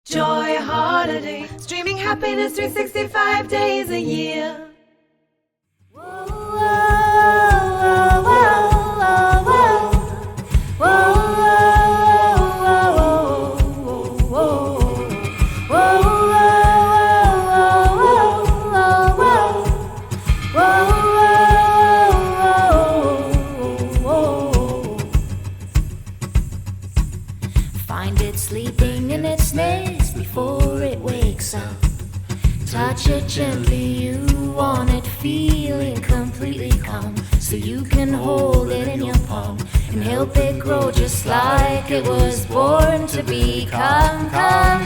Joy Holiday, streaming happiness 365 days a year. Find it sleeping in its nest before it wakes up. Touch it gently, you want it feeling completely calm, so you can hold it in your palm and help it grow just like it was born to be. Come, come,